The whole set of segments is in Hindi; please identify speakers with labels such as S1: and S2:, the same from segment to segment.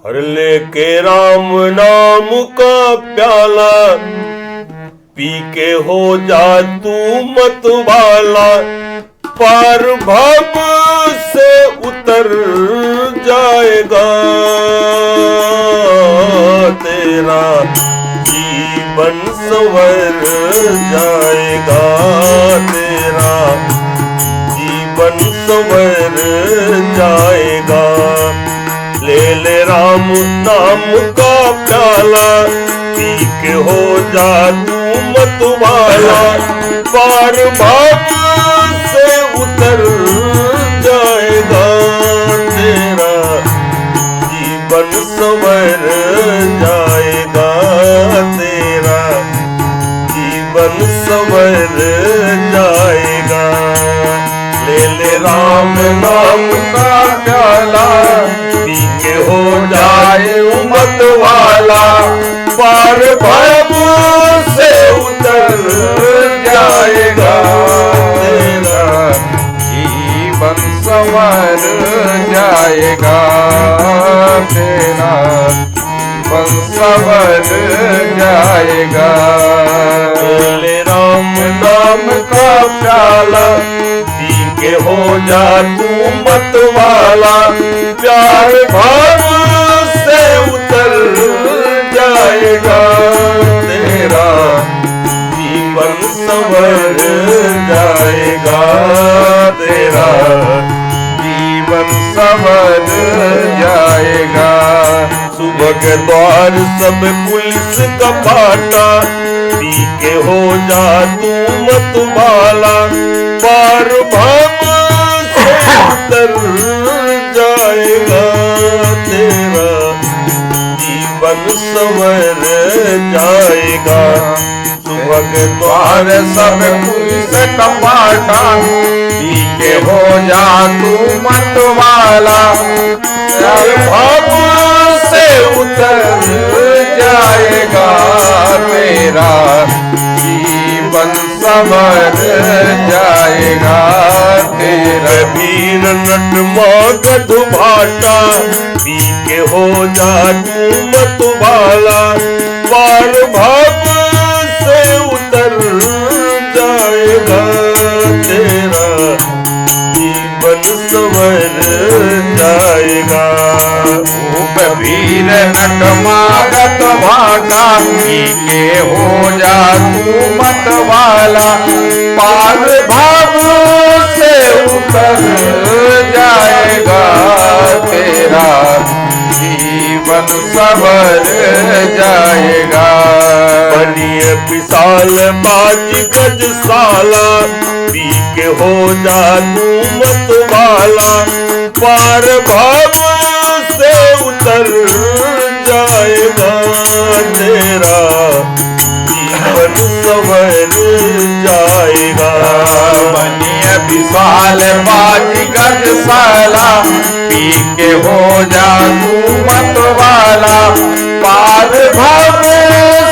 S1: हर लेके राम नाम का प्याला, पी के हो जा तू मत वाला, पार भव से उतर जाएगा तेरा जीवन संवर जाएगा, तेरा जीवन संवर जाएगा। ले ले राम नाम का प्याला, पी के हो जा तू मत वाला, पार भाव से उतर जाएगा तेरा जीवन संवर जाएगा, तेरा जीवन संवर जाएगा। ले ले राम नाम का प्याला, पी के हो जाए उमत वाला, पार भव से उतर जाएगा तेरा
S2: जीवन संवर जाएगा, तेरा जीवन संवर जाएगा।
S1: ले राम नाम का प्याला, पी के हो जा तू मत वाला, प्यार भाव से उतर जाएगा तेरा जीवन संवर जाएगा, तेरा
S2: जीवन संवर जाएगा।
S1: सुबह के द्वार सब पुलिस का फाटा, पी के हो जा तू मत वाला, पार भाव से उतर जाएगा तेरा जीवन संवर जाएगा। सुबह के
S2: द्वार सब पुलिस का फाटा, पी के हो जा तू मत वाला,
S1: भाव से उतर
S2: जाएगा तेरा जीवन संवर जाएगा, तेरा
S1: वीर नट मगध भाटा, पी के हो जा तू मत वाला, पार भाव से उतर जाएगा तेरा जीवन संवर जाएगा।
S2: वीर नट मागत भाटा, पी के हो जा तू मत वाला, पार भाव से उतर जाएगा तेरा जीवन संवर जाएगा।
S1: बनिए विशाल बाजी गजसाला, पी के हो जा तू मत वाला, पार भाव से उतर जाएगा तेरा जीवन संवर जाएगा।
S2: बनिए विशाल बाजी गजसाला, पी के हो जा तू मत वाला, पार भाव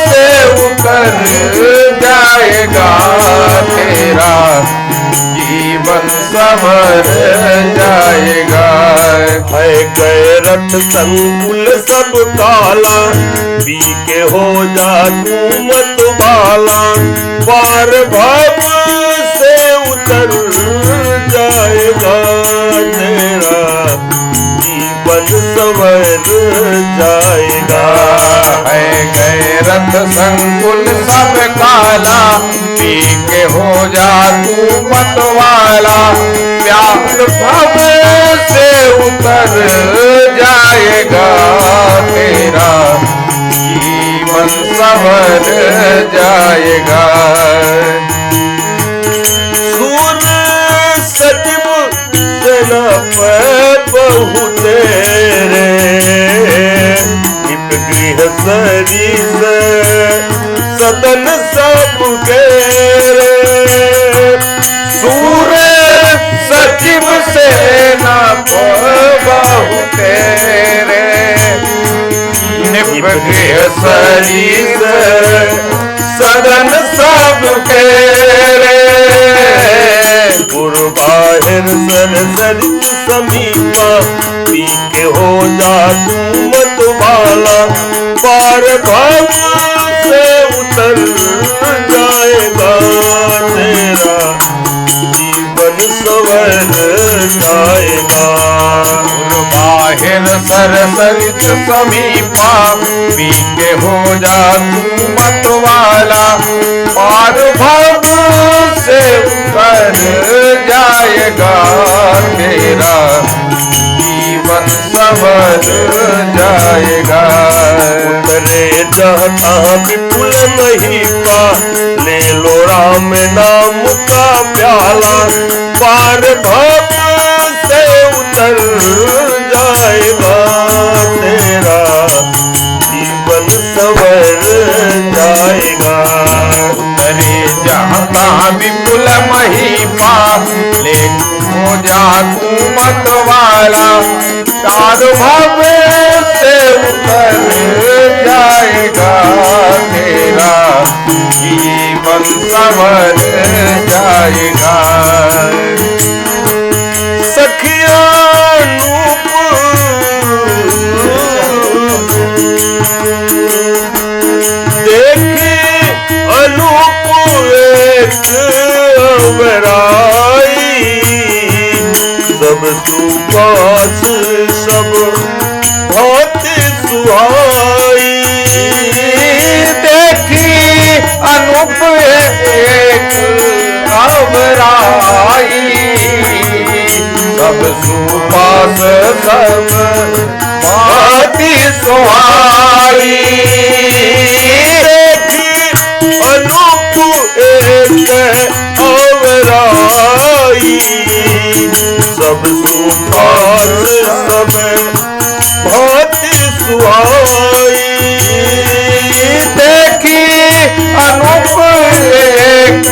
S2: से उतर जाएगा तेरा जीवन संवर जाएगा।
S1: है गैरत संकुल सब काला, पी के हो जा तू मत वाला, पार भाव से उतर जाएगा तेरा जीवन संवर जाएगा।
S2: है गैरत संकुल सब काला, पी के हो जा तू मत वाला, प्यार भव से उतर जाएगा तेरा जीवन संवर जाएगा।
S1: सूर सचिव सेना पे बहु तेरे, गृह सरीस सदन सब गेरे,
S2: सूर सचिव सेना बहु तेरे, गृह सरीस सदन सब केरे,
S1: बाहिर सर सरित समीपा, पी के हो जा तू मत वाला, पार भव से उतर जाएगा तेरा जीवन संवर जाएगा।
S2: बाहिर सरसरित समीपा, पी के हो जा तू मत वाला, पार भव से उतर जाएगा तेरा जीवन संवर जाएगा।
S1: उतरे जहाँ विपुल नहीं पा, ले लो राम नाम का प्याला, पार भव से उतर जाएगा तेरा जीवन संवर जाएगा।
S2: उतरे जहाँ विपुल महीपा, ले हो जा तू मत वाला, पार भव से उतर जाएगा तेरा जीवन संवर जाएगा।
S1: सखिया नूप देखी अनूप एक अवराई, सब सुपास सब बहुत सुहाई।
S2: देखी अनूप एक अवराई, सब सुपास सब भांति सुहाई।
S1: देखी अनूप एक अवराई, सब सुपास सब भांति सुहाई।
S2: देखी अनूप एक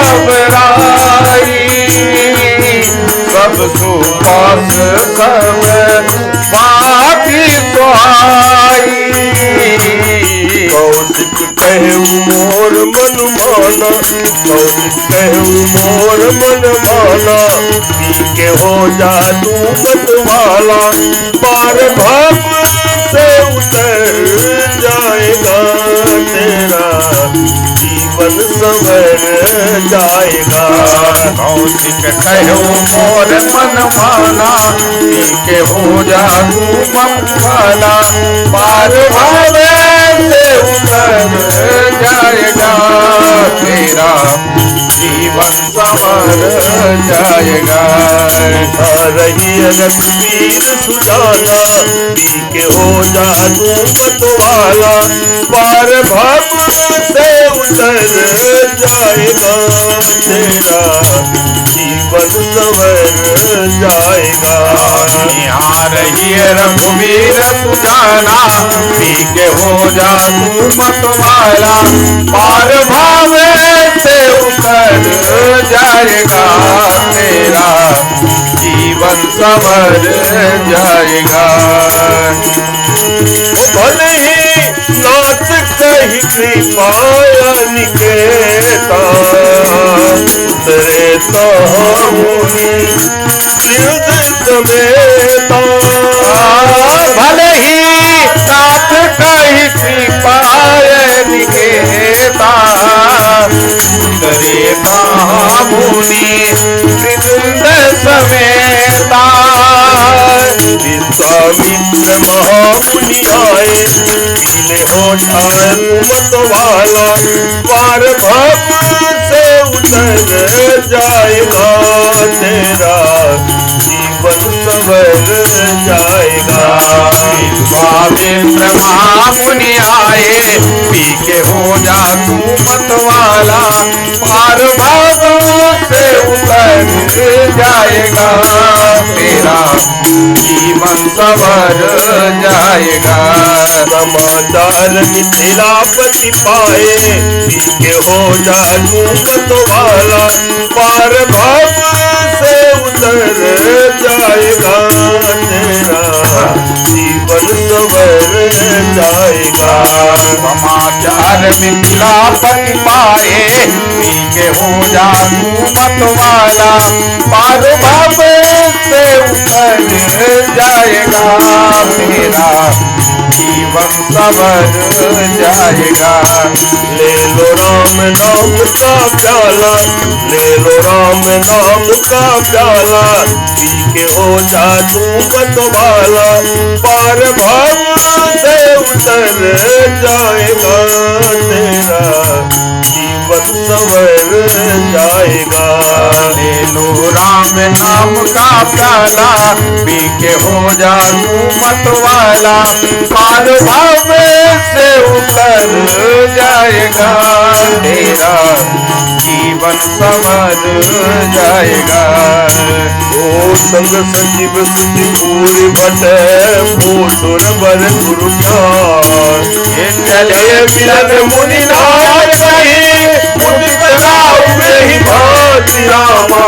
S2: अवराई, सब सुपास सब भांति सुहाई।
S1: कौशिक कहूँ मोर मन माना, कौशिक कहूँ मोर मन माना, पी के हो जा तू मत वाला, पार भव से उतर जाएगा तेरा जीवन संवर जाएगा।
S2: कौशिक कहूँ मोर मन माना, पी के हो जा तू मत वाला, पार भव से उतर जाएगा तेरा जीवन संवर जाएगा।
S1: रही रघुवीर सुजाना, पी के हो जा तू मत वाला, पार भव से उतर जाएगा तेरा जीवन संवर जाएगा।
S2: रही रघुवीर सुजाना, पी के हो जा तू मत वाला, पार भाव से उतर जाएगा तेरा जीवन संवर जाएगा।
S1: भले ही नाथ कही कृपाया निकेता, उतरे तो मुनि सिद्ध समेता।
S2: भले ही नाथ कही कृपाय निकेता, उतरे मुनि वृंद समेता।
S1: विश्वामित्र महामुनि आए, पीले होठाए मत वाला, पार भव से उतर जाएगा तेरा जीवन संवर जाएगा।
S2: विश्वामित्र महामुनि आए, पी के हो जा तू मत वाला, पार भव से उतर जाएगा तेरा जीवन संवर जाएगा।
S1: समाचार मिथिलापति पाए, पी के हो जा तू मत वाला, पार भव से उतर जाएगा तेरा जीवन संवर जाएगा।
S2: समाचार मिथिलापति पाए, पी के हो जा तू मत वाला, पार भव से उतर जाएगा तेरा जीवन संवर जाएगा।
S1: ले लो राम नाम का प्याला, ले लो राम नाम का प्याला, पी के हो जा तू मतवाला, पार भव से उतर जाएगा, तेरा जीवन संवर जाएगा।
S2: ले लो राम नाम का प्याला, पी के हो जा तू मतवाला, पार भाव से उतर जाएगा, तेरा जीवन संवर जाएगा।
S1: ओ संग सजीव सुधि पूरी बटे, भूसुर बर गुरु ज्ञान,
S2: ये चले मिलन मुनि नाथ कहीं, मुदित राम में ही भाति रामा,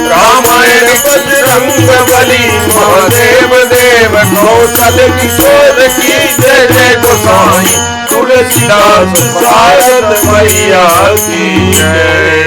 S2: रामायण बजरंग बली, महादेव देव कौशल किशोर की जय जय गोसाई, तुलसीदास शारद मैया की जय।